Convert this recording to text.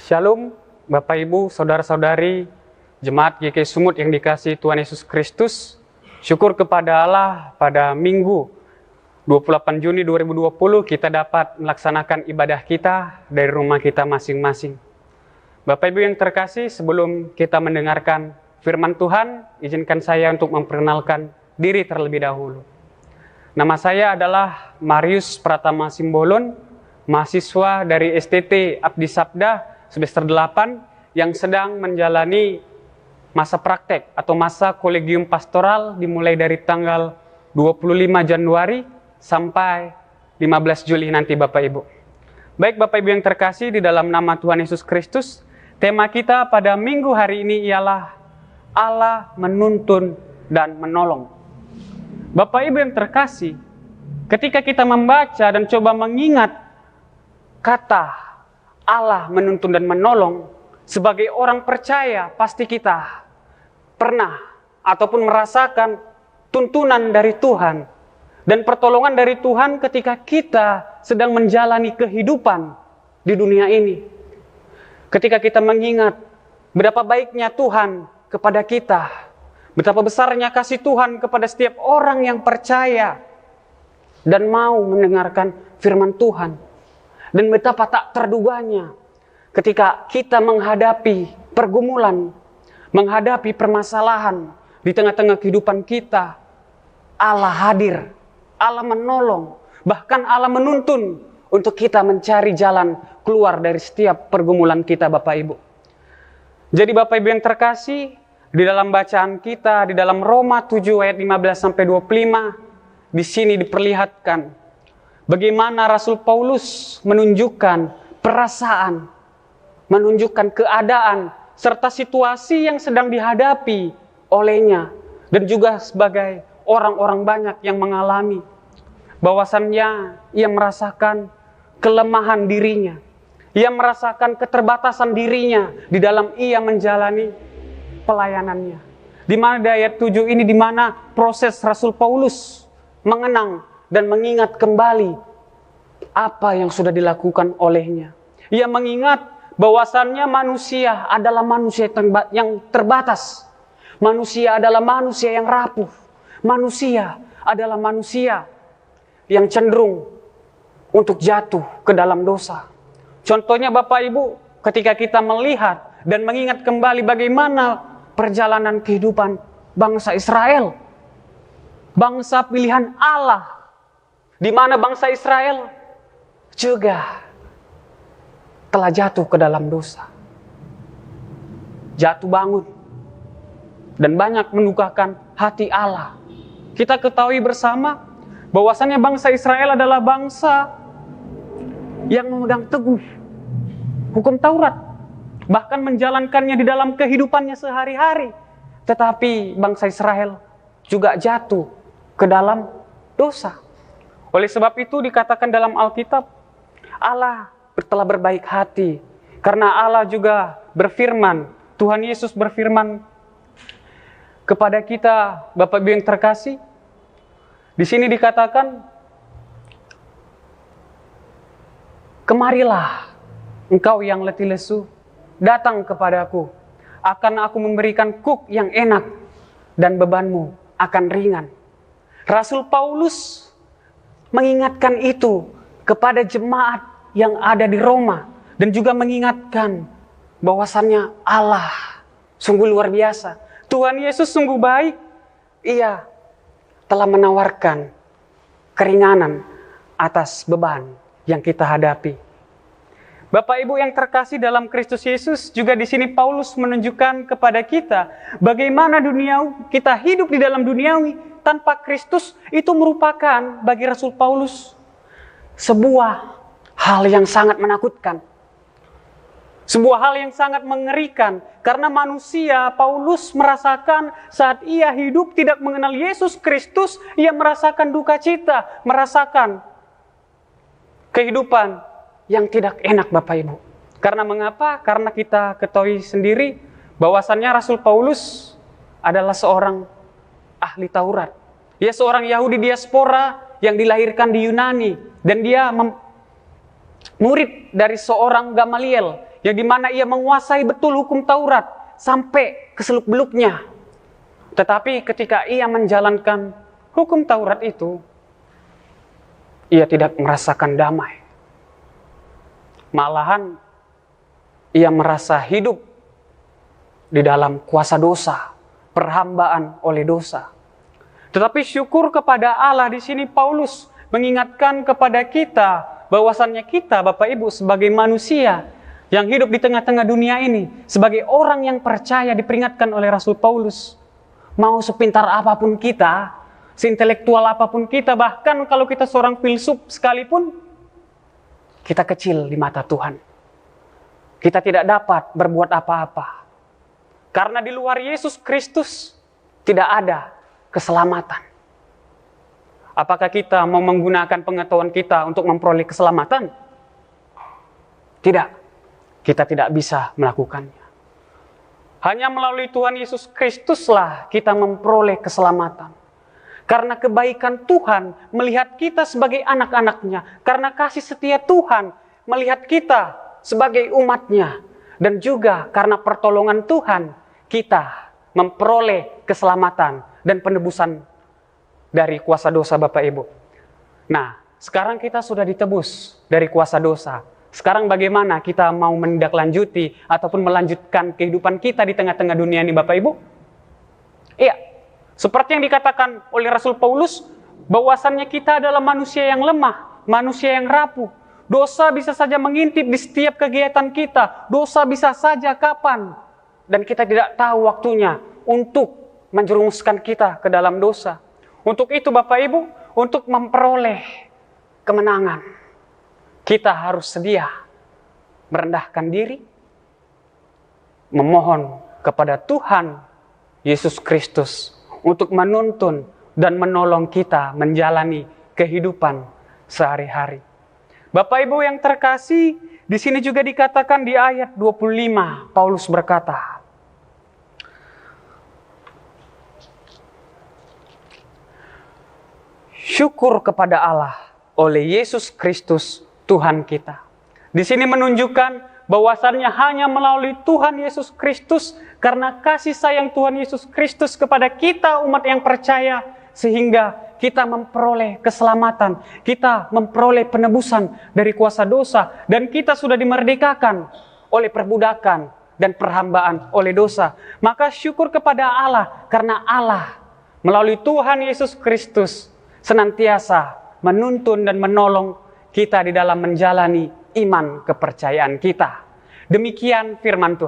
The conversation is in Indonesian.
Shalom, Bapak Ibu, Saudara-saudari, Jemaat GKI Sumut yang dikasihi Tuhan Yesus Kristus. Syukur kepada Allah pada Minggu 28 Juni 2020 kita dapat melaksanakan ibadah kita dari rumah kita masing-masing. Bapak Ibu yang terkasih, sebelum kita mendengarkan firman Tuhan, izinkan saya untuk memperkenalkan diri terlebih dahulu. Nama saya adalah Marius Pratama Simbolon, mahasiswa dari STT Abdi Sabda semester 8 yang sedang menjalani masa praktek atau masa kolegium pastoral dimulai dari tanggal 25 Januari sampai 15 Juli nanti Bapak Ibu. Baik Bapak Ibu yang terkasih, di dalam nama Tuhan Yesus Kristus, tema kita pada minggu hari ini ialah Allah menuntun dan menolong. Bapak Ibu yang terkasih, ketika kita membaca dan coba mengingat kata Allah menuntun dan menolong, sebagai orang percaya pasti kita pernah ataupun merasakan tuntunan dari Tuhan dan pertolongan dari Tuhan ketika kita sedang menjalani kehidupan di dunia ini. Ketika kita mengingat betapa baiknya Tuhan kepada kita, betapa besarnya kasih Tuhan kepada setiap orang yang percaya dan mau mendengarkan firman Tuhan. Dan betapa tak terduganya ketika kita menghadapi pergumulan, menghadapi permasalahan di tengah-tengah kehidupan kita, Allah hadir, Allah menolong, bahkan Allah menuntun untuk kita mencari jalan keluar dari setiap pergumulan kita Bapak Ibu. Jadi Bapak Ibu yang terkasih, di dalam bacaan kita, di dalam Roma 7 ayat 15-25, di sini diperlihatkan bagaimana Rasul Paulus menunjukkan perasaan, menunjukkan keadaan, serta situasi yang sedang dihadapi olehnya. Dan juga sebagai orang-orang banyak yang mengalami. Bahwasannya ia merasakan kelemahan dirinya. Ia merasakan keterbatasan dirinya di dalam ia menjalani pelayanannya. Di mana di ayat 7 ini, di mana proses Rasul Paulus mengenang dan mengingat kembali apa yang sudah dilakukan olehnya. Ia mengingat bahwasannya manusia adalah manusia yang terbatas. Manusia adalah manusia yang rapuh. Manusia adalah manusia yang cenderung untuk jatuh ke dalam dosa. Contohnya Bapak Ibu, ketika kita melihat dan mengingat kembali bagaimana perjalanan kehidupan bangsa Israel. Bangsa pilihan Allah, di mana bangsa Israel juga telah jatuh ke dalam dosa. Jatuh bangun. Dan banyak mendukakan hati Allah. Kita ketahui bersama bahwasannya bangsa Israel adalah bangsa yang memegang teguh hukum Taurat. Bahkan menjalankannya di dalam kehidupannya sehari-hari. Tetapi bangsa Israel juga jatuh ke dalam dosa. Oleh sebab itu dikatakan dalam Alkitab, Allah telah berbaik hati. Karena Allah juga berfirman, Tuhan Yesus berfirman kepada kita, Bapak Ibu yang terkasih. Di sini dikatakan, kemarilah engkau yang letih lesu, datang kepadaku. Akan aku memberikan kuk yang enak dan bebanmu akan ringan. Rasul Paulus mengingatkan itu kepada jemaat yang ada di Roma. Dan juga mengingatkan bahwasannya Allah sungguh luar biasa. Tuhan Yesus sungguh baik. Ia telah menawarkan keringanan atas beban yang kita hadapi. Bapak Ibu yang terkasih dalam Kristus Yesus, juga di sini Paulus menunjukkan kepada kita bagaimana kita hidup di dalam duniawi tanpa Kristus. Itu merupakan bagi Rasul Paulus sebuah hal yang sangat menakutkan. Sebuah hal yang sangat mengerikan. Karena manusia, Paulus merasakan saat ia hidup tidak mengenal Yesus Kristus, ia merasakan duka cita, merasakan kehidupan yang tidak enak Bapak Ibu. Karena mengapa? Karena kita ketahui sendiri bahwasannya Rasul Paulus adalah seorang ahli Taurat. Dia seorang Yahudi diaspora yang dilahirkan di Yunani. Dan dia murid dari seorang Gamaliel, yang dimana ia menguasai betul hukum Taurat sampai ke seluk-beluknya. Tetapi ketika ia menjalankan hukum Taurat itu, ia tidak merasakan damai. Malahan ia merasa hidup di dalam kuasa dosa, perhambaan oleh dosa. Tetapi syukur kepada Allah, di sini Paulus mengingatkan kepada kita bahwasannya kita, Bapak Ibu, sebagai manusia yang hidup di tengah-tengah dunia ini, sebagai orang yang percaya, diperingatkan oleh Rasul Paulus, mau sepintar apapun kita, seintelektual apapun kita, bahkan kalau kita seorang filsuf sekalipun, kita kecil di mata Tuhan. Kita tidak dapat berbuat apa-apa. Karena di luar Yesus Kristus tidak ada keselamatan. Apakah kita mau menggunakan pengetahuan kita untuk memperoleh keselamatan? Tidak. Kita tidak bisa melakukannya. Hanya melalui Tuhan Yesus Kristuslah kita memperoleh keselamatan. Karena kebaikan Tuhan melihat kita sebagai anak-anaknya. Karena kasih setia Tuhan melihat kita sebagai umatnya. Dan juga karena pertolongan Tuhan kita memperoleh keselamatan dan penebusan dari kuasa dosa, Bapak Ibu. Nah, sekarang kita sudah ditebus dari kuasa dosa. Sekarang bagaimana kita mau menindaklanjuti ataupun melanjutkan kehidupan kita di tengah-tengah dunia ini, Bapak Ibu? Iya, seperti yang dikatakan oleh Rasul Paulus, bahwasannya kita adalah manusia yang lemah, manusia yang rapuh. Dosa bisa saja mengintip di setiap kegiatan kita. Dosa bisa saja kapan. Dan kita tidak tahu waktunya untuk menjerumuskan kita ke dalam dosa. Untuk itu Bapak Ibu, untuk memperoleh kemenangan, kita harus sedia merendahkan diri, memohon kepada Tuhan Yesus Kristus untuk menuntun dan menolong kita menjalani kehidupan sehari-hari. Bapak Ibu yang terkasih, di sini juga dikatakan di ayat 25, Paulus berkata, syukur kepada Allah oleh Yesus Kristus Tuhan kita. Di sini menunjukkan bahwasannya hanya melalui Tuhan Yesus Kristus, karena kasih sayang Tuhan Yesus Kristus kepada kita umat yang percaya, sehingga kita memperoleh keselamatan, kita memperoleh penebusan dari kuasa dosa, dan kita sudah dimerdekakan oleh perbudakan dan perhambaan oleh dosa. Maka syukur kepada Allah, karena Allah melalui Tuhan Yesus Kristus senantiasa menuntun dan menolong kita di dalam menjalani iman kepercayaan kita. Demikian firman Tuhan.